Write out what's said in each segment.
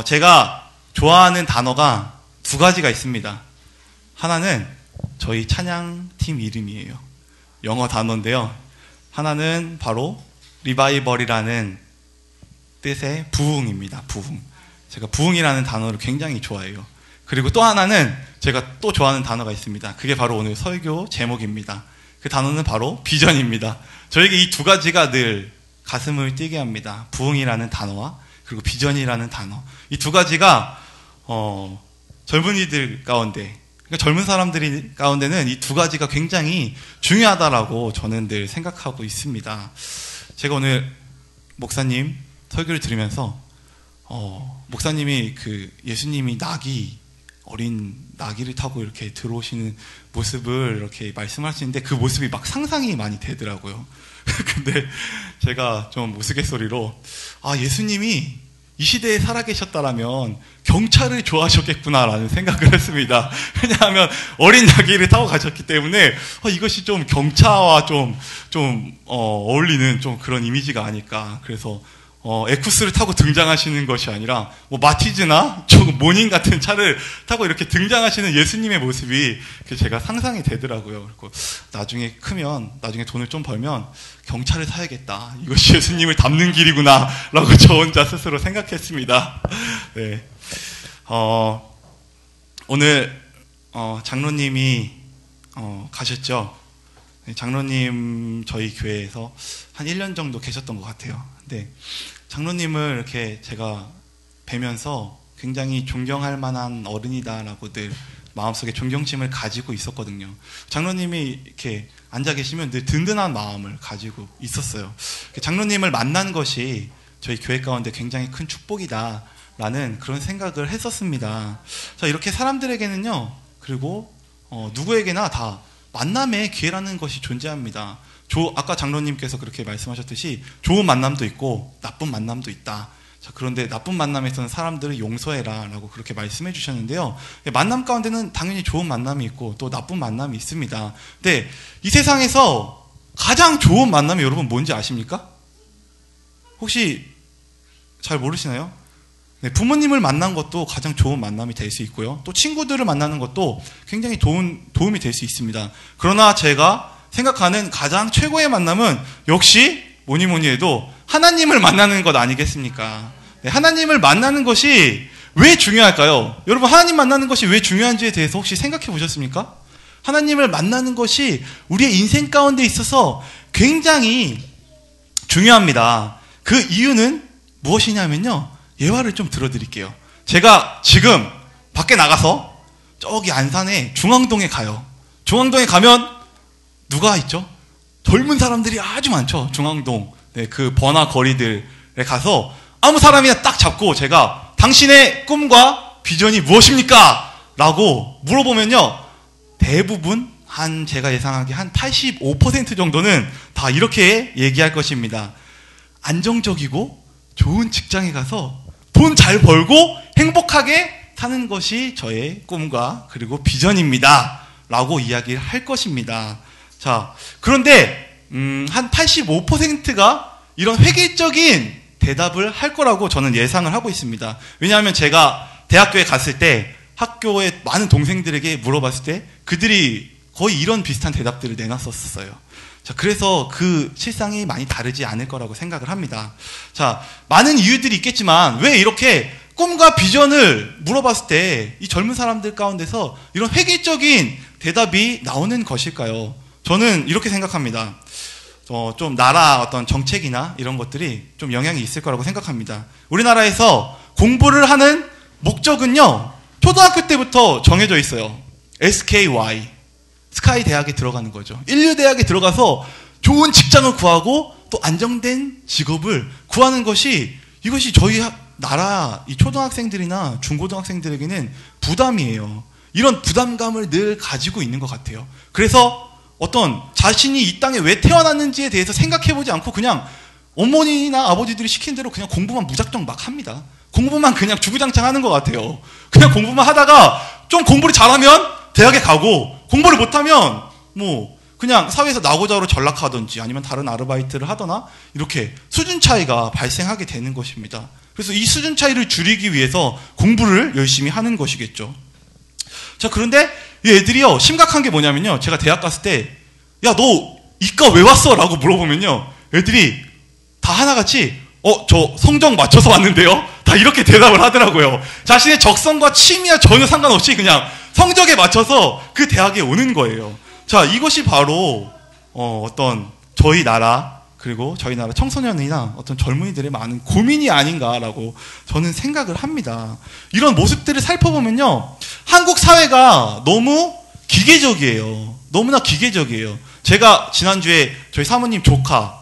제가 좋아하는 단어가 두 가지가 있습니다. 하나는 저희 찬양팀 이름이에요. 영어 단어인데요. 하나는 바로 리바이벌이라는 뜻의 부흥입니다. 부흥. 제가 부흥이라는 단어를 굉장히 좋아해요. 그리고 또 하나는 제가 또 좋아하는 단어가 있습니다. 그게 바로 오늘 설교 제목입니다. 그 단어는 바로 비전입니다. 저에게 이 두 가지가 늘 가슴을 뛰게 합니다. 부흥이라는 단어와 그리고 비전이라는 단어. 이 두 가지가 젊은이들 가운데, 그러니까 젊은 사람들 가운데는 이 두 가지가 굉장히 중요하다라고 저는 늘 생각하고 있습니다. 제가 오늘 목사님 설교를 들으면서 목사님이 그 예수님이 어린 나귀를 타고 이렇게 들어오시는 모습을 이렇게 말씀하시는데 그 모습이 막 상상이 많이 되더라고요. 근데 제가 좀 우스갯소리로 예수님이 이 시대에 살아계셨다라면 경차를 좋아하셨겠구나라는 생각을 했습니다. 왜냐하면 어린 나귀를 타고 가셨기 때문에 이것이 좀 경차와 좀 어울리는 좀 그런 이미지가 아닐까. 그래서 에쿠스를 타고 등장하시는 것이 아니라 마티즈나 조금 모닝 같은 차를 타고 이렇게 등장하시는 예수님의 모습이 제가 상상이 되더라고요. 그리고 나중에 돈을 좀 벌면 경차를 사야겠다. 이것이 예수님을 닮는 길이구나 라고 저 혼자 스스로 생각했습니다. 네. 오늘 장로님이 가셨죠. 장로님 저희 교회에서 한 1년 정도 계셨던 것 같아요. 근데 장로님을 이렇게 제가 뵈면서 굉장히 존경할 만한 어른이다라고 늘 마음속에 존경심을 가지고 있었거든요. 장로님이 이렇게 앉아 계시면 늘 든든한 마음을 가지고 있었어요. 장로님을 만난 것이 저희 교회 가운데 굉장히 큰 축복이다라는 그런 생각을 했었습니다. 자, 이렇게 사람들에게는요, 그리고 누구에게나 다 만남의 기회라는 것이 존재합니다. 아까 장로님께서 그렇게 말씀하셨듯이 좋은 만남도 있고 나쁜 만남도 있다. 자, 그런데 나쁜 만남에서는 사람들을 용서해라 라고 그렇게 말씀해 주셨는데요. 만남 가운데는 당연히 좋은 만남이 있고 또 나쁜 만남이 있습니다. 근데 이 세상에서 가장 좋은 만남이 여러분 뭔지 아십니까? 혹시 잘 모르시나요? 네, 부모님을 만난 것도 가장 좋은 만남이 될 수 있고요. 또 친구들을 만나는 것도 굉장히 도움이 될 수 있습니다. 그러나 제가 생각하는 가장 최고의 만남은 역시 뭐니 해도 하나님을 만나는 것 아니겠습니까? 네, 하나님을 만나는 것이 왜 중요할까요? 여러분, 하나님 만나는 것이 왜 중요한지에 대해서 혹시 생각해 보셨습니까? 하나님을 만나는 것이 우리의 인생 가운데 있어서 굉장히 중요합니다. 그 이유는 무엇이냐면요, 예화를 좀 들어드릴게요. 제가 지금 밖에 나가서 저기 안산에 중앙동에 가요. 중앙동에 가면 누가 있죠? 젊은 사람들이 아주 많죠. 중앙동, 네, 그 번화 거리들에 가서 아무 사람이나 딱 잡고 제가 당신의 꿈과 비전이 무엇입니까? 라고 물어보면요, 대부분 제가 예상하기에 한 85% 정도는 다 이렇게 얘기할 것입니다. 안정적이고 좋은 직장에 가서 돈 잘 벌고 행복하게 사는 것이 저의 꿈과 그리고 비전입니다. 라고 이야기를 할 것입니다. 자, 그런데 한 85%가 이런 획일적인 대답을 할 거라고 저는 예상을 하고 있습니다. 왜냐하면 제가 대학교에 갔을 때 학교의 많은 동생들에게 물어봤을 때 그들이 거의 이런 비슷한 대답들을 내놨었어요. 자, 그래서 그 실상이 많이 다르지 않을 거라고 생각을 합니다. 자, 많은 이유들이 있겠지만 왜 이렇게 꿈과 비전을 물어봤을 때 이 젊은 사람들 가운데서 이런 획일적인 대답이 나오는 것일까요? 저는 이렇게 생각합니다. 좀 나라 어떤 정책이나 이런 것들이 좀 영향이 있을 거라고 생각합니다. 우리나라에서 공부를 하는 목적은요, 초등학교 때부터 정해져 있어요. SKY, 스카이 대학에 들어가는 거죠. 인류대학에 들어가서 좋은 직장을 구하고 또 안정된 직업을 구하는 이것이 저희 나라 이 초등학생들이나 중고등학생들에게는 부담이에요. 이런 부담감을 늘 가지고 있는 것 같아요. 그래서 어떤 자신이 이 땅에 왜 태어났는지에 대해서 생각해보지 않고 그냥 어머니나 아버지들이 시킨 대로 그냥 공부만 무작정 막 합니다. 공부만 그냥 주구장창 하는 것 같아요. 그냥 공부만 하다가 좀 공부를 잘하면 대학에 가고, 공부를 못하면 그냥 사회에서 나고자로 전락하든지 아니면 다른 아르바이트를 하거나 이렇게 수준 차이가 발생하게 되는 것입니다. 그래서 이 수준 차이를 줄이기 위해서 공부를 열심히 하는 것이겠죠. 자, 그런데 이 애들이요, 심각한 게 뭐냐면요, 제가 대학 갔을 때, 야, 너 이과 왜 왔어? 라고 물어보면요, 애들이 다 하나같이 저 성적 맞춰서 왔는데요? 다 이렇게 대답을 하더라고요. 자신의 적성과 취미와 전혀 상관없이 그냥 성적에 맞춰서 그 대학에 오는 거예요. 자, 이것이 바로 어떤 저희 나라, 그리고 저희 나라 청소년이나 어떤 젊은이들의 많은 고민이 아닌가라고 저는 생각을 합니다. 이런 모습들을 살펴보면요, 한국 사회가 너무 기계적이에요. 너무나 기계적이에요. 제가 지난주에 저희 사모님 조카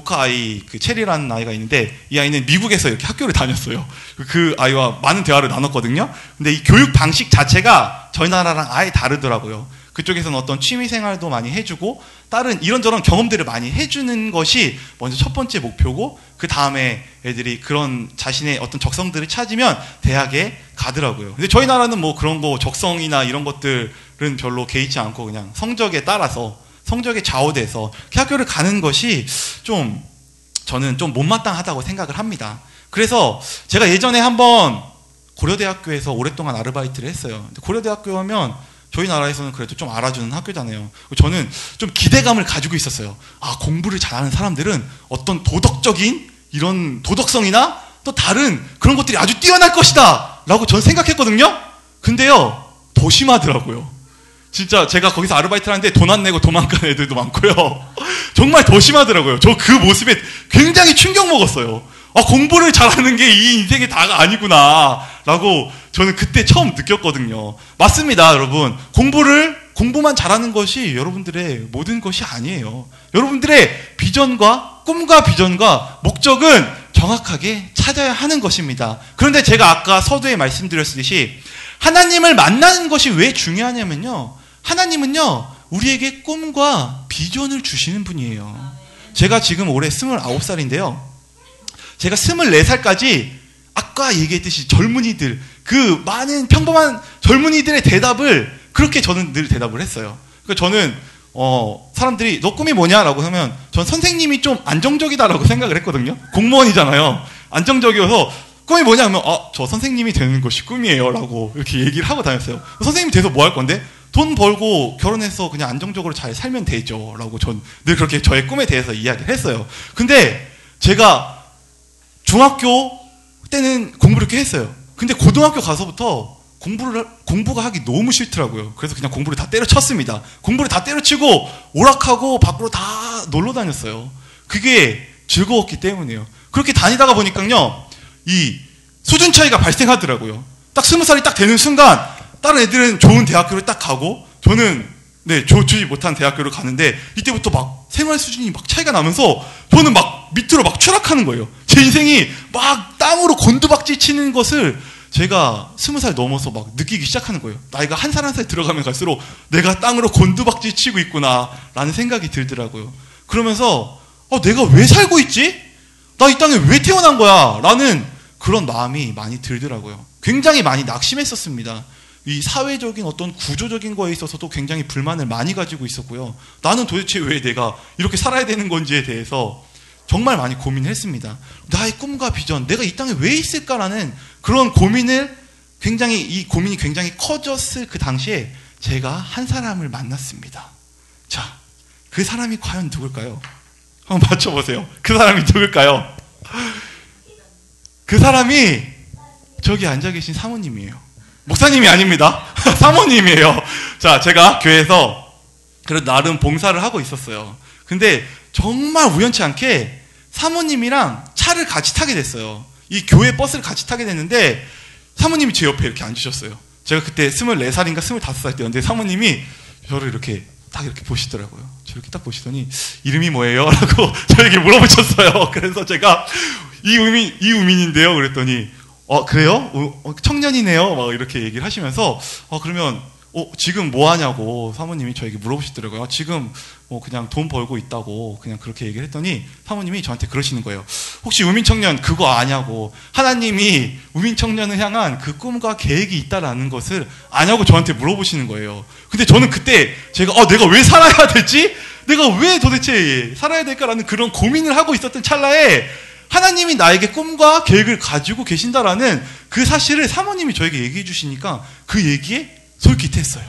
아이, 그 체리라는 아이가 있는데, 이 아이는 미국에서 이렇게 학교를 다녔어요. 그 아이와 많은 대화를 나눴거든요. 근데 이 교육 방식 자체가 저희 나라랑 아예 다르더라고요. 그쪽에서는 어떤 취미 생활도 많이 해주고, 다른 이런저런 경험들을 많이 해주는 것이 먼저 첫 번째 목표고, 그 다음에 애들이 그런 자신의 어떤 적성들을 찾으면 대학에 가더라고요. 근데 저희 나라는 뭐 그런 거, 적성이나 이런 것들은 별로 개의치 않고 그냥 성적에 따라서, 성적에 좌우돼서 학교를 가는 것이 저는 좀 못마땅하다고 생각을 합니다. 그래서 제가 예전에 한번 고려대학교에서 오랫동안 아르바이트를 했어요. 근데 고려대학교 하면 저희 나라에서는 그래도 좀 알아주는 학교잖아요. 저는 좀 기대감을 가지고 있었어요. 아, 공부를 잘하는 사람들은 어떤 도덕적인 이런 도덕성이나 또 다른 그런 것들이 아주 뛰어날 것이다 라고 저는 생각했거든요. 근데요, 더 심하더라고요. 진짜 제가 거기서 아르바이트를 하는데 돈 안 내고 도망가는 애들도 많고요. 정말 더 심하더라고요. 저 그 모습에 굉장히 충격 먹었어요. 아, 공부를 잘하는 게 이 인생의 다가 아니구나 라고 저는 그때 처음 느꼈거든요. 맞습니다, 여러분. 공부만 잘하는 것이 여러분들의 모든 것이 아니에요. 여러분들의 비전과 꿈과 비전과 목적은 정확하게 찾아야 하는 것입니다. 그런데 제가 아까 서두에 말씀드렸듯이 하나님을 만나는 것이 왜 중요하냐면요, 하나님은요, 우리에게 꿈과 비전을 주시는 분이에요. 제가 지금 올해 29살인데요. 제가 24살까지 아까 얘기했듯이 젊은이들, 그 많은 평범한 젊은이들의 대답을 그렇게 저는 늘 대답을 했어요. 그러니까 저는 사람들이 너 꿈이 뭐냐라고 하면 전 선생님이 좀 안정적이다라고 생각을 했거든요. 공무원이잖아요. 안정적이어서 꿈이 뭐냐 하면 저 선생님이 되는 것이 꿈이에요 라고 이렇게 얘기를 하고 다녔어요. 선생님이 돼서 뭐 할 건데? 돈 벌고 결혼해서 그냥 안정적으로 잘 살면 되죠 라고 전 늘 그렇게 저의 꿈에 대해서 이야기를 했어요. 근데 제가 중학교 때는 공부를 이렇게 했어요. 근데 고등학교 가서부터 공부가 하기 너무 싫더라고요. 그래서 그냥 공부를 다 때려쳤습니다. 공부를 다 때려치고 오락하고 밖으로 다 놀러 다녔어요. 그게 즐거웠기 때문이에요. 그렇게 다니다가 보니까요, 이 수준 차이가 발생하더라고요. 딱 20살이 딱 되는 순간 다른 애들은 좋은 대학교를 딱 가고 저는 좋지 못한 대학교를 가는데 이때부터 막 생활 수준이 막 차이가 나면서 저는 막 밑으로 막 추락하는 거예요. 제 인생이 막 땅으로 곤두박질 치는 것을 제가 20살 넘어서 막 느끼기 시작하는 거예요. 나이가 한 살 한 살 들어가면 갈수록 내가 땅으로 곤두박질 치고 있구나 라는 생각이 들더라고요. 그러면서 내가 왜 살고 있지? 나 이 땅에 왜 태어난 거야? 라는 그런 마음이 많이 들더라고요. 굉장히 많이 낙심했었습니다. 이 사회적인 어떤 구조적인 거에 있어서도 굉장히 불만을 많이 가지고 있었고요. 나는 도대체 왜 내가 이렇게 살아야 되는 건지에 대해서 정말 많이 고민을 했습니다. 나의 꿈과 비전, 내가 이 땅에 왜 있을까라는 그런 이 고민이 굉장히 커졌을 그 당시에 제가 한 사람을 만났습니다. 자, 그 사람이 과연 누굴까요? 한번 맞춰보세요. 그 사람이 누굴까요? 그 사람이 저기 앉아 계신 사모님이에요. 목사님이 아닙니다. 사모님이에요. 자, 제가 교회에서 그래도 나름 봉사를 하고 있었어요. 근데 정말 우연치 않게 사모님이랑 차를 같이 타게 됐어요. 이 교회 버스를 같이 타게 됐는데 사모님이 제 옆에 이렇게 앉으셨어요. 제가 그때 24살인가 25살 때였는데 사모님이 저를 이렇게 딱 이렇게 보시더라고요. 저렇게 딱 보시더니 이름이 뭐예요? 라고 저에게 물어보셨어요. 그래서 제가 이우민인데요. 그랬더니 그래요? 청년이네요. 막 이렇게 얘기를 하시면서 그러면 지금 뭐 하냐고 사모님이 저에게 물어보시더라고요. 지금 그냥 돈 벌고 있다고 그냥 그렇게 얘기를 했더니 사모님이 저한테 그러시는 거예요. 혹시 우민청년 그거 아냐고, 하나님이 우민청년을 향한 그 꿈과 계획이 있다라는 것을 아냐고 저한테 물어보시는 거예요. 근데 저는 그때 제가 내가 왜 살아야 되지? 내가 왜 도대체 살아야 될까라는 그런 고민을 하고 있었던 찰나에 하나님이 나에게 꿈과 계획을 가지고 계신다라는 그 사실을 사모님이 저에게 얘기해 주시니까 그 얘기에 솔깃했어요.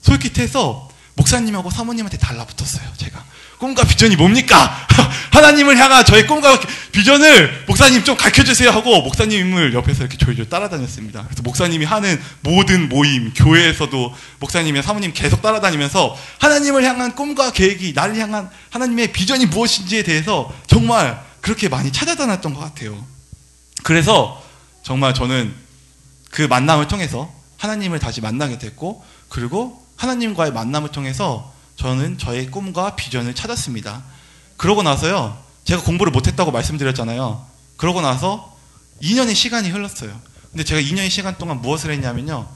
솔깃해서 목사님하고 사모님한테 달라붙었어요. 제가 꿈과 비전이 뭡니까? 하나님을 향한 저의 꿈과 비전을 목사님 좀 가르쳐주세요 하고 목사님을 옆에서 이렇게 졸졸 따라다녔습니다. 그래서 목사님이 하는 모든 모임, 교회에서도 목사님이랑 사모님 계속 따라다니면서 하나님을 향한 꿈과 계획이, 나를 향한 하나님의 비전이 무엇인지에 대해서 정말 그렇게 많이 찾아다녔던 것 같아요. 그래서 정말 저는 그 만남을 통해서 하나님을 다시 만나게 됐고, 그리고 하나님과의 만남을 통해서 저는 저의 꿈과 비전을 찾았습니다. 그러고 나서요, 제가 공부를 못했다고 말씀드렸잖아요. 그러고 나서 2년의 시간이 흘렀어요. 근데 제가 2년의 시간 동안 무엇을 했냐면요,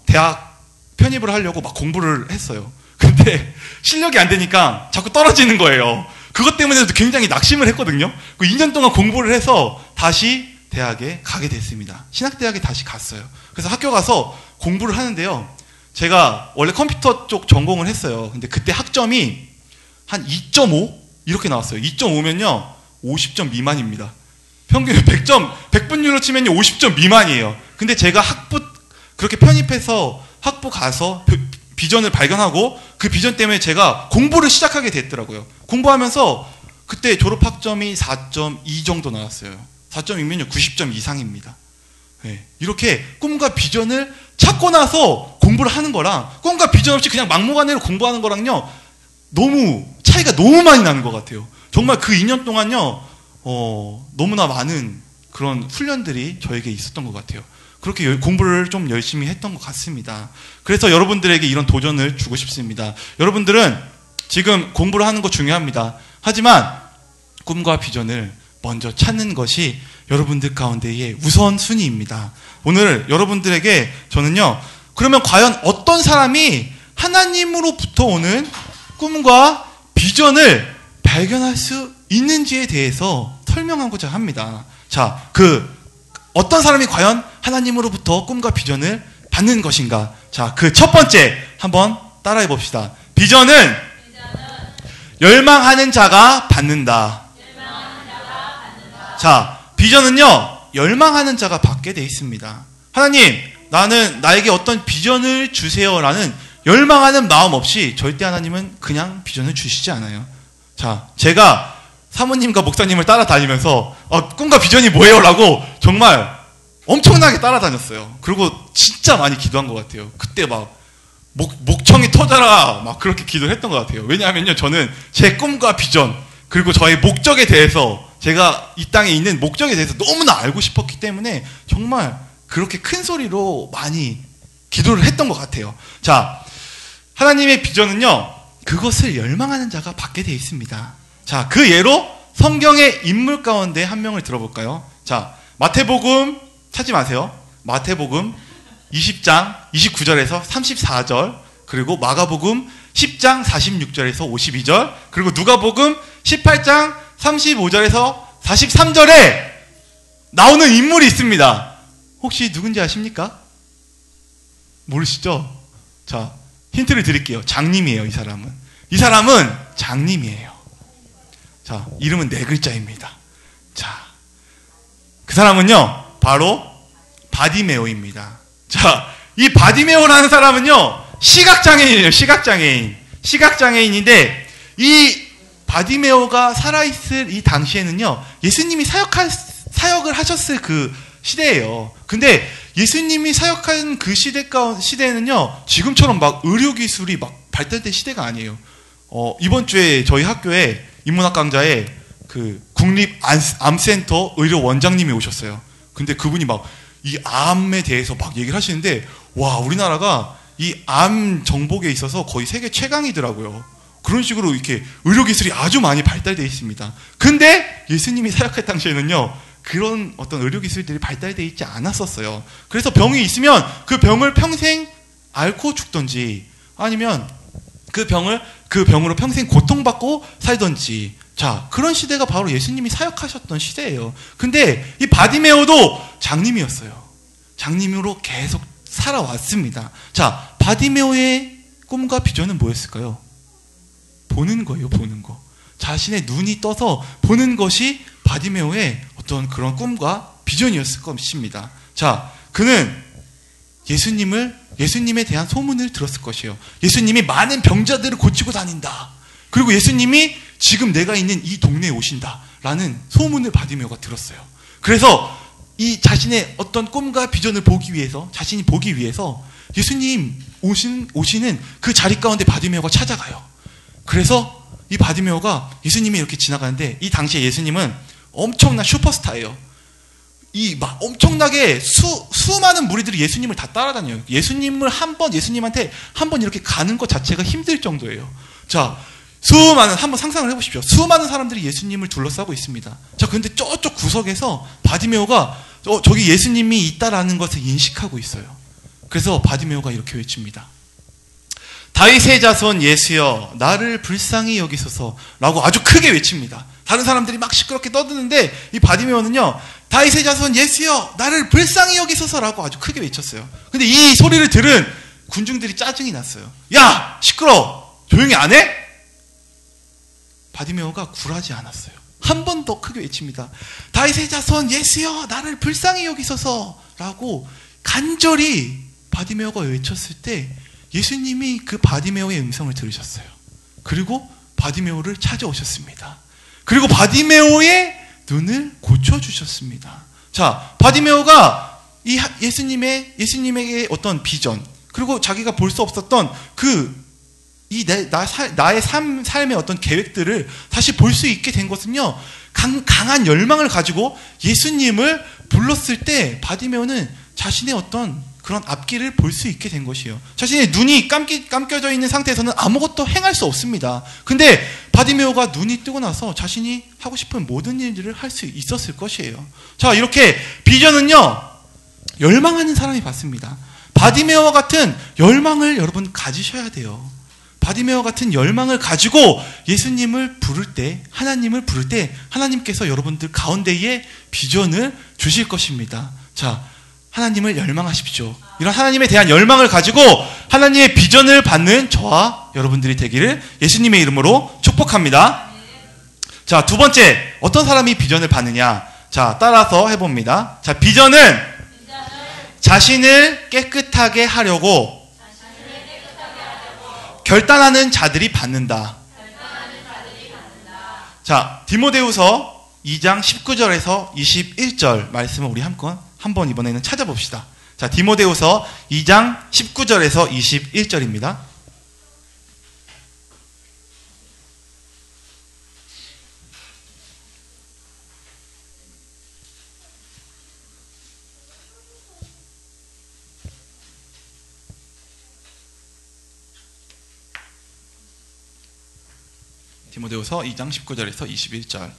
대학 편입을 하려고 막 공부를 했어요. 근데 실력이 안 되니까 자꾸 떨어지는 거예요. 그것 때문에도 굉장히 낙심을 했거든요. 2년 동안 공부를 해서 다시 대학에 가게 됐습니다. 신학대학에 다시 갔어요. 그래서 학교 가서 공부를 하는데요, 제가 원래 컴퓨터 쪽 전공을 했어요. 근데 그때 학점이 한 2.5? 이렇게 나왔어요. 2.5면요, 50점 미만입니다. 평균 100분율로 치면요, 50점 미만이에요. 근데 제가 그렇게 편입해서 학부 가서 비전을 발견하고 그 비전 때문에 제가 공부를 시작하게 됐더라고요. 공부하면서 그때 졸업학점이 4.2 정도 나왔어요. 4.2면요, 90점 이상입니다. 네, 이렇게 꿈과 비전을 찾고 나서 공부를 하는 거랑 꿈과 비전 없이 그냥 막무가내로 공부하는 거랑요, 차이가 너무 많이 나는 것 같아요. 정말 그 2년 동안요, 너무나 많은 그런 훈련들이 저에게 있었던 것 같아요. 그렇게 공부를 좀 열심히 했던 것 같습니다. 그래서 여러분들에게 이런 도전을 주고 싶습니다. 여러분들은 지금 공부를 하는 거 중요합니다. 하지만 꿈과 비전을 먼저 찾는 것이 여러분들 가운데의 우선순위입니다. 오늘 여러분들에게 저는요, 그러면 과연 어떤 사람이 하나님으로부터 오는 꿈과 비전을 발견할 수 있는지에 대해서 설명하고자 합니다. 자, 어떤 사람이 과연 하나님으로부터 꿈과 비전을 받는 것인가? 자, 그 첫 번째 한번 따라해 봅시다. 비전은 열망하는 자가 받는다. 자, 비전은요, 열망하는 자가 받게 돼 있습니다. 하나님, 나에게 어떤 비전을 주세요라는 열망하는 마음 없이 절대 하나님은 그냥 비전을 주시지 않아요. 자, 제가 사모님과 목사님을 따라다니면서 꿈과 비전이 뭐예요? 라고 정말 엄청나게 따라다녔어요. 그리고 진짜 많이 기도한 것 같아요. 그때 막 목청이 터져라 막 그렇게 기도를 했던 것 같아요. 왜냐하면요, 저는 제 꿈과 비전, 그리고 저의 목적에 대해서, 제가 이 땅에 있는 목적에 대해서 너무나 알고 싶었기 때문에 정말 그렇게 큰 소리로 많이 기도를 했던 것 같아요. 자, 하나님의 비전은요, 그것을 열망하는 자가 받게 되어 있습니다. 자, 그 예로 성경의 인물 가운데 한 명을 들어볼까요? 자, 마태복음 찾지 마세요. 마태복음 20장 29절에서 34절, 그리고 마가복음 10장 46절에서 52절, 그리고 누가복음 18장 35절에서 43절에 나오는 인물이 있습니다. 혹시 누군지 아십니까? 모르시죠? 자, 힌트를 드릴게요. 장님이에요. 이 사람은 장님이에요. 자, 이름은 4글자입니다. 자, 그 사람은요, 바로 바디메오입니다. 자, 이 바디메오라는 사람은요, 시각장애인이에요. 시각장애인인데, 이 바디메오가 살아있을 이 당시에는요, 예수님이 사역을 하셨을 그 시대예요. 근데 예수님이 사역한 그 시대에는요, 지금처럼 막 의료기술이 막 발달된 시대가 아니에요. 이번 주에 저희 학교에 인문학 강좌에 그 국립암센터 의료 원장님이 오셨어요. 근데 그분이 막 이 암에 대해서 막 얘기를 하시는데, 와, 우리나라가 이 암 정복에 있어서 거의 세계 최강이더라고요. 그런 식으로 이렇게 의료기술이 아주 많이 발달되어 있습니다. 근데 예수님이 사역할 당시에는요, 그런 어떤 의료기술들이 발달되어 있지 않았었어요. 그래서 병이 있으면 그 병을 평생 앓고 죽던지, 아니면 그 병으로 평생 고통받고 살던지, 자, 그런 시대가 바로 예수님이 사역하셨던 시대예요. 근데 이 바디메오도 장님이었어요. 장님으로 계속 살아왔습니다. 자, 바디메오의 꿈과 비전은 뭐였을까요? 보는 거예요, 보는 거. 자신의 눈이 떠서 보는 것이 바디메오의 어떤 그런 꿈과 비전이었을 것입니다. 자, 그는 예수님에 대한 소문을 들었을 것이에요. 예수님이 많은 병자들을 고치고 다닌다. 그리고 예수님이 지금 내가 있는 이 동네에 오신다. 라는 소문을 바디메오가 들었어요. 그래서 이 자신의 어떤 꿈과 비전을 자신이 보기 위해서 예수님 오시는 그 자리 가운데 바디메오가 찾아가요. 그래서 이 바디메오가 예수님이 이렇게 지나가는데, 이 당시에 예수님은 엄청난 슈퍼스타예요. 엄청나게 수많은 무리들이 예수님을 다 따라다녀요. 예수님한테 한 번 이렇게 가는 것 자체가 힘들 정도예요. 자, 한번 상상을 해보십시오. 수많은 사람들이 예수님을 둘러싸고 있습니다. 자, 그런데 저쪽 구석에서 바디메오가 저기 예수님이 있다라는 것을 인식하고 있어요. 그래서 바디메오가 이렇게 외칩니다. 다윗의 자손 예수여, 나를 불쌍히 여기소서라고 아주 크게 외칩니다. 다른 사람들이 막 시끄럽게 떠드는데 이 바디메오는요, 다윗의 자손 예수여, 나를 불쌍히 여기소서라고 아주 크게 외쳤어요. 근데 이 소리를 들은 군중들이 짜증이 났어요. 야, 시끄러워, 조용히 안 해? 바디메오가 굴하지 않았어요. 한 번 더 크게 외칩니다. 다윗의 자손 예수여, 나를 불쌍히 여기소서라고 간절히 바디메오가 외쳤을 때 예수님이 그 바디메오의 음성을 들으셨어요. 그리고 바디메오를 찾아오셨습니다. 그리고 바디메오의 눈을 고쳐주셨습니다. 자, 바디메오가 이 예수님에게 어떤 비전, 그리고 자기가 볼 수 없었던 나의 삶의 어떤 계획들을 다시 볼 수 있게 된 것은요, 강한 열망을 가지고 예수님을 불렀을 때 바디메오는 자신의 어떤 그런 앞길을 볼 수 있게 된 것이에요. 자신의 눈이 감겨져 있는 상태에서는 아무것도 행할 수 없습니다. 근데 바디메오가 눈이 뜨고 나서 자신이 하고 싶은 모든 일들을 할 수 있었을 것이에요. 자, 이렇게 비전은요, 열망하는 사람이 받습니다. 바디메오와 같은 열망을 여러분 가지셔야 돼요. 바디메오 같은 열망을 가지고 예수님을 부를 때, 하나님을 부를 때 하나님께서 여러분들 가운데에 비전을 주실 것입니다. 자, 하나님을 열망하십시오. 이런 하나님에 대한 열망을 가지고 하나님의 비전을 받는 저와 여러분들이 되기를 예수님의 이름으로 축복합니다. 자, 두 번째, 어떤 사람이 비전을 받느냐? 자, 따라서 해봅니다. 자, 비전은 자신을 깨끗하게 하려고 결단하는 자들이 받는다. 자, 디모데후서 2장 19절에서 21절 말씀을 우리 한번 이번에는 찾아봅시다. 자, 디모데후서 2장 19절에서 21절입니다. 디모데후서 2장 19절에서 21절.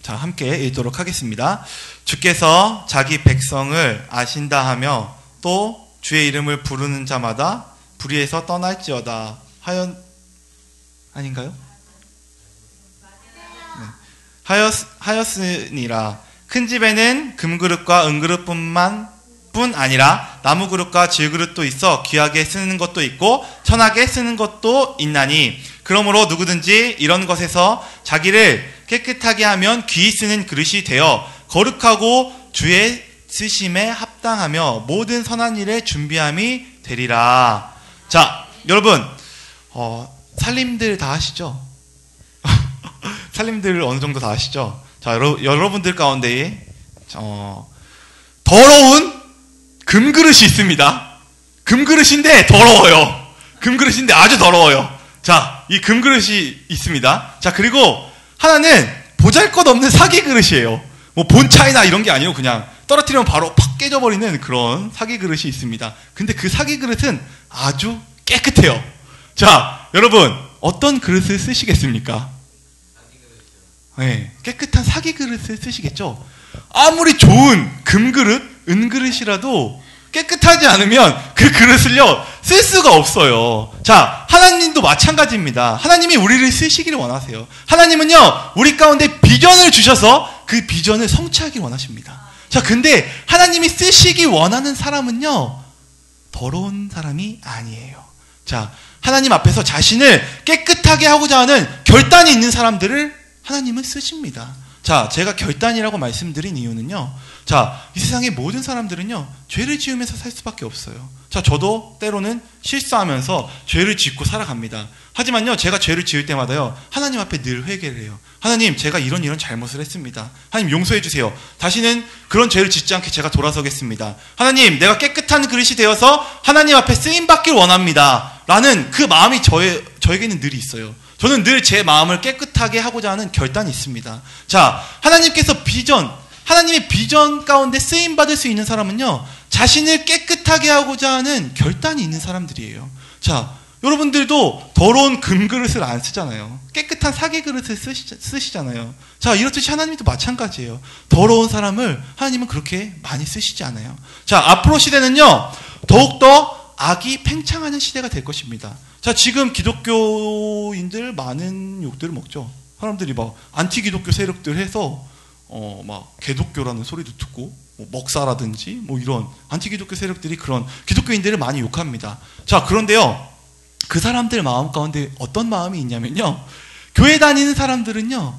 자, 함께 읽도록 하겠습니다. 주께서 자기 백성을 아신다 하며 또 주의 이름을 부르는 자마다 불의에서 떠날지어다 아닌가요? 네. 하였으니라. 큰 집에는 금그릇과 은그릇뿐 아니라 나무그릇과 질그릇도 있어 귀하게 쓰는 것도 있고 천하게 쓰는 것도 있나니, 그러므로 누구든지 이런 것에서 자기를 깨끗하게 하면 귀히 쓰는 그릇이 되어 거룩하고 주의 쓰심에 합당하며 모든 선한 일에 준비함이 되리라. 자, 여러분, 살림들 다 하시죠? 살림들 어느 정도 다 하시죠? 자, 여러분들 가운데에 더러운 금그릇이 있습니다. 금그릇인데 더러워요. 금그릇인데 아주 더러워요. 자, 이 금그릇이 있습니다. 자, 그리고 하나는 보잘것없는 사기 그릇이에요. 뭐 본차이나 이런 게 아니고 그냥 떨어뜨리면 바로 팍 깨져버리는 그런 사기 그릇이 있습니다. 근데 그 사기 그릇은 아주 깨끗해요. 자, 여러분, 어떤 그릇을 쓰시겠습니까? 네, 깨끗한 사기 그릇을 쓰시겠죠? 아무리 좋은 금그릇, 은그릇이라도 깨끗하지 않으면 그 그릇을요, 쓸 수가 없어요. 자, 하나님도 마찬가지입니다. 하나님이 우리를 쓰시기를 원하세요. 하나님은요, 우리 가운데 비전을 주셔서 그 비전을 성취하기를 원하십니다. 자, 근데 하나님이 쓰시기 원하는 사람은요, 더러운 사람이 아니에요. 자, 하나님 앞에서 자신을 깨끗하게 하고자 하는 결단이 있는 사람들을 하나님은 쓰십니다. 자, 제가 결단이라고 말씀드린 이유는요. 자, 이 세상의 모든 사람들은요, 죄를 지으면서 살 수밖에 없어요. 자, 저도 때로는 실수하면서 죄를 짓고 살아갑니다. 하지만요, 제가 죄를 지을 때마다요, 하나님 앞에 늘 회개를 해요. 하나님, 제가 이런 잘못을 했습니다. 하나님 용서해 주세요. 다시는 그런 죄를 짓지 않게 제가 돌아서겠습니다. 하나님, 내가 깨끗한 그릇이 되어서 하나님 앞에 쓰임받길 원합니다. 라는 그 마음이 저에게는 늘 있어요. 저는 늘 제 마음을 깨끗하게 하고자 하는 결단이 있습니다. 자, 하나님께서 하나님의 비전 가운데 쓰임받을 수 있는 사람은요, 자신을 깨끗하게 하고자 하는 결단이 있는 사람들이에요. 자, 여러분들도 더러운 금그릇을 안 쓰잖아요. 깨끗한 사기 그릇을 쓰시잖아요. 자, 이렇듯이 하나님도 마찬가지예요. 더러운 사람을 하나님은 그렇게 많이 쓰시지 않아요. 자, 앞으로 시대는요, 더욱더 악이 팽창하는 시대가 될 것입니다. 자, 지금 기독교인들 많은 욕들을 먹죠. 사람들이 막 안티 기독교 세력들 해서 막 개독교라는 소리도 듣고 뭐 먹사라든지 뭐 이런 안티 기독교 세력들이 그런 기독교인들을 많이 욕합니다. 자, 그런데요, 그 사람들 마음 가운데 어떤 마음이 있냐면요, 교회 다니는 사람들은요,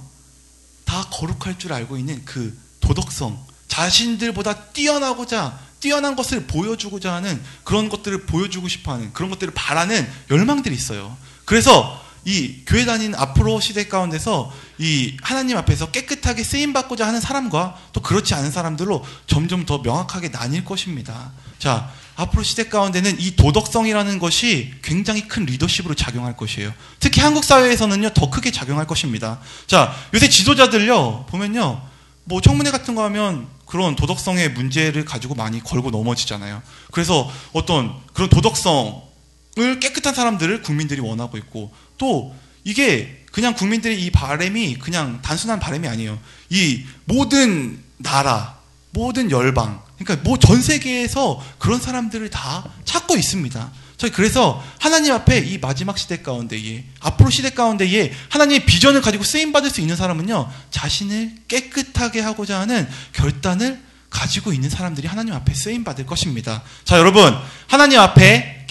다 거룩할 줄 알고 있는 그 도덕성, 자신들보다 뛰어난 것을 보여주고자 하는, 그런 것들을 보여주고 싶어하는, 그런 것들을 바라는 열망들이 있어요. 그래서 이 교회 다니는 앞으로 시대 가운데서 이 하나님 앞에서 깨끗하게 쓰임받고자 하는 사람과 또 그렇지 않은 사람들로 점점 더 명확하게 나뉠 것입니다. 자, 앞으로 시대 가운데는 이 도덕성이라는 것이 굉장히 큰 리더십으로 작용할 것이에요. 특히 한국 사회에서는요, 더 크게 작용할 것입니다. 자, 요새 지도자들요, 보면요, 뭐 청문회 같은 거 하면 그런 도덕성의 문제를 가지고 많이 걸고 넘어지잖아요. 그래서 어떤 그런 도덕성을 깨끗한 사람들을 국민들이 원하고 있고, 또 이게 그냥 국민들의 이 바람이 그냥 단순한 바람이 아니에요. 이 모든 나라, 모든 열방, 그러니까 뭐 전 세계에서 그런 사람들을 다 찾고 있습니다. 저희 그래서 하나님 앞에 이 마지막 시대 가운데에, 앞으로 시대 가운데에 하나님의 비전을 가지고 쓰임받을 수 있는 사람은요, 자신을 깨끗하게 하고자 하는 결단을 가지고 있는 사람들이 하나님 앞에 쓰임받을 것입니다. 자, 여러분, 하나님 앞에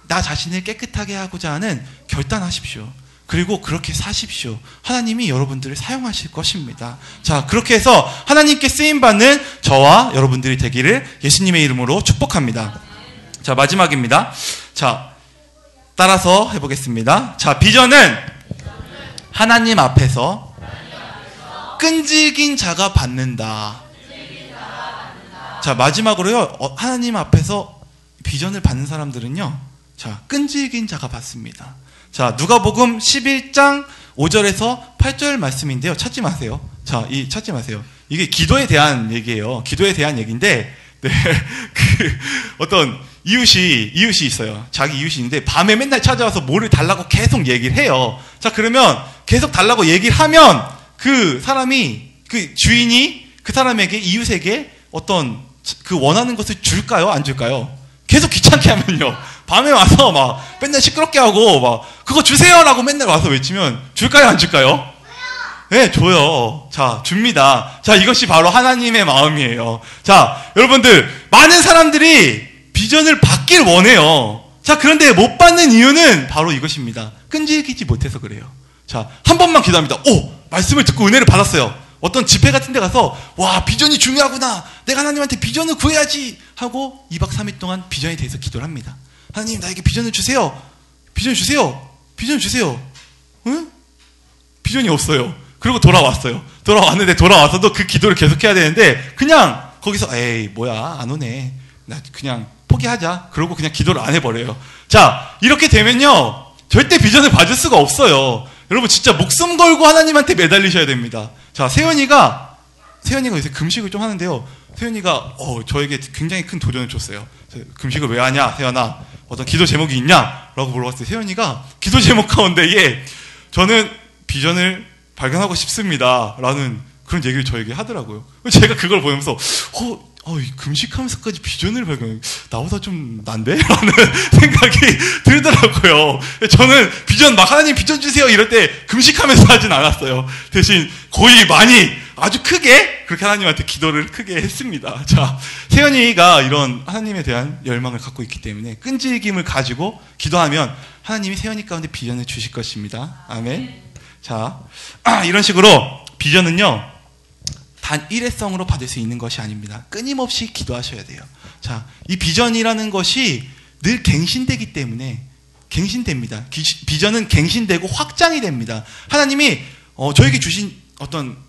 나 자신을 깨끗하게 하고자 하는 결단하십시오. 그리고 그렇게 사십시오. 하나님이 여러분들을 사용하실 것입니다. 자, 그렇게 해서 하나님께 쓰임받는 저와 여러분들이 되기를 예수님의 이름으로 축복합니다. 자, 마지막입니다. 자, 따라서 해보겠습니다. 자, 비전은 하나님 앞에서 끈질긴 자가 받는다. 자, 마지막으로요, 하나님 앞에서 비전을 받는 사람들은요, 자, 끈질긴 자가 받습니다. 자, 누가복음 11장 5절에서 8절 말씀인데요. 찾지 마세요. 자, 찾지 마세요. 이게 기도에 대한 얘기예요. 기도에 대한 얘기인데, 네, 어떤 이웃이 있어요. 자기 이웃이 있는데 밤에 맨날 찾아와서 뭐를 달라고 계속 얘기를 해요. 자, 그러면 계속 달라고 얘기를 하면 그 사람이, 그 주인이 그 사람에게, 이웃에게 어떤 그 원하는 것을 줄까요? 안 줄까요? 계속 귀찮게 하면요, 밤에 와서 막 맨날 시끄럽게 하고 막 그거 주세요라고 맨날 와서 외치면 줄까요? 안 줄까요? 네, 줘요. 자, 줍니다. 자, 이것이 바로 하나님의 마음이에요. 자, 여러분들, 많은 사람들이 비전을 받길 원해요. 자, 그런데 못 받는 이유는 바로 이것입니다. 끈질기지 못해서 그래요. 자, 한 번만 기도합니다. 말씀을 듣고 은혜를 받았어요. 어떤 집회 같은 데 가서, 와, 비전이 중요하구나, 내가 하나님한테 비전을 구해야지 하고 2박 3일 동안 비전에 대해서 기도를 합니다. 하나님, 나에게 비전을 주세요. 비전 주세요. 비전 주세요. 응? 비전이 없어요. 그리고 돌아왔는데 돌아와서도 그 기도를 계속해야 되는데, 그냥 거기서 에이 뭐야, 안 오네, 나 그냥 포기하자, 그러고 그냥 기도를 안 해버려요. 자, 이렇게 되면요, 절대 비전을 받을 수가 없어요. 여러분, 진짜 목숨 걸고 하나님한테 매달리셔야 됩니다. 자, 세연이가 요새 금식을 좀 하는데요, 세연이가 저에게 굉장히 큰 도전을 줬어요. 금식을 왜 하냐, 세연아, 어떤 기도 제목이 있냐? 라고 물어봤어요. 세연이가 기도 제목 가운데에 저는 비전을 발견하고 싶습니다 라는 그런 얘기를 저에게 하더라고요. 제가 그걸 보면서 금식하면서까지 비전을 발견, 나보다 좀 난데? 라는 생각이 들더라고요. 저는 비전, 하나님 비전 주세요! 이럴 때 금식하면서 하진 않았어요. 대신 거의 많이, 아주 크게, 그렇게 하나님한테 기도를 크게 했습니다. 자, 세연이가 이런 하나님에 대한 열망을 갖고 있기 때문에 끈질김을 가지고 기도하면 하나님이 세연이 가운데 비전을 주실 것입니다. 아멘. 자, 이런 식으로 비전은요, 단 일회성으로 받을 수 있는 것이 아닙니다. 끊임없이 기도하셔야 돼요. 자, 이 비전이라는 것이 늘 갱신되기 때문에 갱신됩니다. 비전은 갱신되고 확장이 됩니다. 하나님이 저에게 주신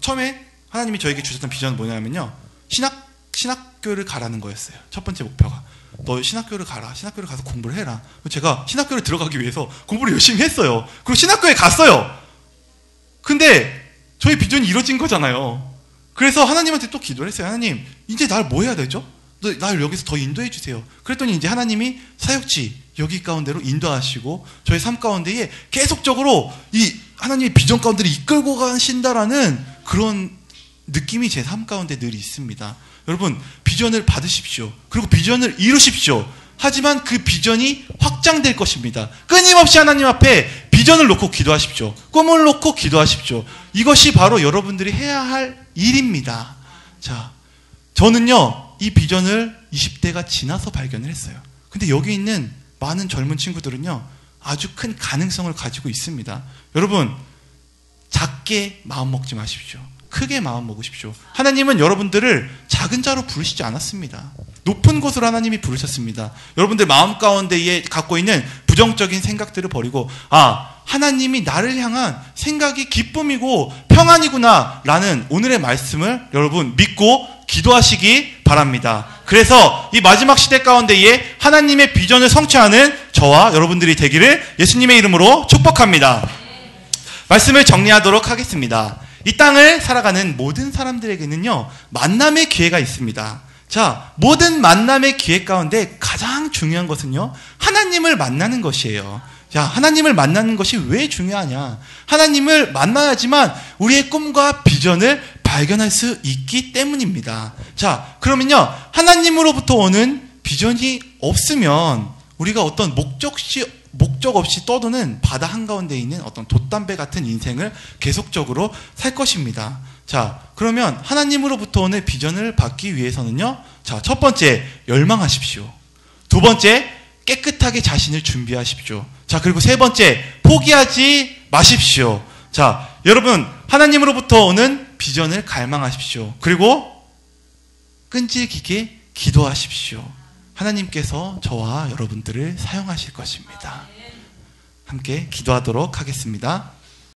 처음에 하나님이 저에게 주셨던 비전은 뭐냐면요, 신학교를 가라는 거였어요. 첫 번째 목표가. 너 신학교를 가라. 신학교를 가서 공부를 해라. 제가 신학교를 들어가기 위해서 공부를 열심히 했어요. 그리고 신학교에 갔어요. 근데 저희 비전이 이루어진 거잖아요. 그래서 하나님한테 또 기도를 했어요. 하나님, 이제 날 뭐 해야 되죠? 날 여기서 더 인도해 주세요. 그랬더니 이제 하나님이 사역지 여기 가운데로 인도하시고 저희 삶 가운데에 계속적으로 이 하나님의 비전 가운데를 이끌고 가신다라는 그런 느낌이 제 삶 가운데 늘 있습니다. 여러분, 비전을 받으십시오. 그리고 비전을 이루십시오. 하지만 그 비전이 확장될 것입니다. 끊임없이 하나님 앞에 비전을 놓고 기도하십시오. 꿈을 놓고 기도하십시오. 이것이 바로 여러분들이 해야 할 일입니다. 자, 저는요, 이 비전을 20대가 지나서 발견을 했어요. 근데 여기 있는 많은 젊은 친구들은요, 아주 큰 가능성을 가지고 있습니다. 여러분, 작게 마음 먹지 마십시오. 크게 마음 먹으십시오. 하나님은 여러분들을 작은 자로 부르시지 않았습니다. 높은 곳으로 하나님이 부르셨습니다. 여러분들 마음 가운데에 갖고 있는 부정적인 생각들을 버리고, 하나님이 나를 향한 생각이 기쁨이고 평안이구나 라는 오늘의 말씀을 여러분 믿고 기도하시기 바랍니다. 그래서 이 마지막 시대 가운데에 하나님의 비전을 성취하는 저와 여러분들이 되기를 예수님의 이름으로 축복합니다. 말씀을 정리하도록 하겠습니다. 이 땅을 살아가는 모든 사람들에게는요, 만남의 기회가 있습니다. 자, 모든 만남의 기회 가운데 가장 중요한 것은요, 하나님을 만나는 것이에요. 자, 하나님을 만나는 것이 왜 중요하냐? 하나님을 만나야지만 우리의 꿈과 비전을 발견할 수 있기 때문입니다. 자, 그러면요, 하나님으로부터 오는 비전이 없으면 우리가 어떤 목적 없이 떠도는 바다 한가운데 있는 어떤 돛담배 같은 인생을 계속적으로 살 것입니다. 자, 그러면 하나님으로부터 오는 비전을 받기 위해서는요, 자, 첫 번째, 열망하십시오. 두 번째, 깨끗하게 자신을 준비하십시오. 자, 그리고 세 번째, 포기하지 마십시오. 자, 여러분, 하나님으로부터 오는 비전을 갈망하십시오. 그리고 끈질기게 기도하십시오. 하나님께서 저와 여러분들을 사용하실 것입니다. 함께 기도하도록 하겠습니다.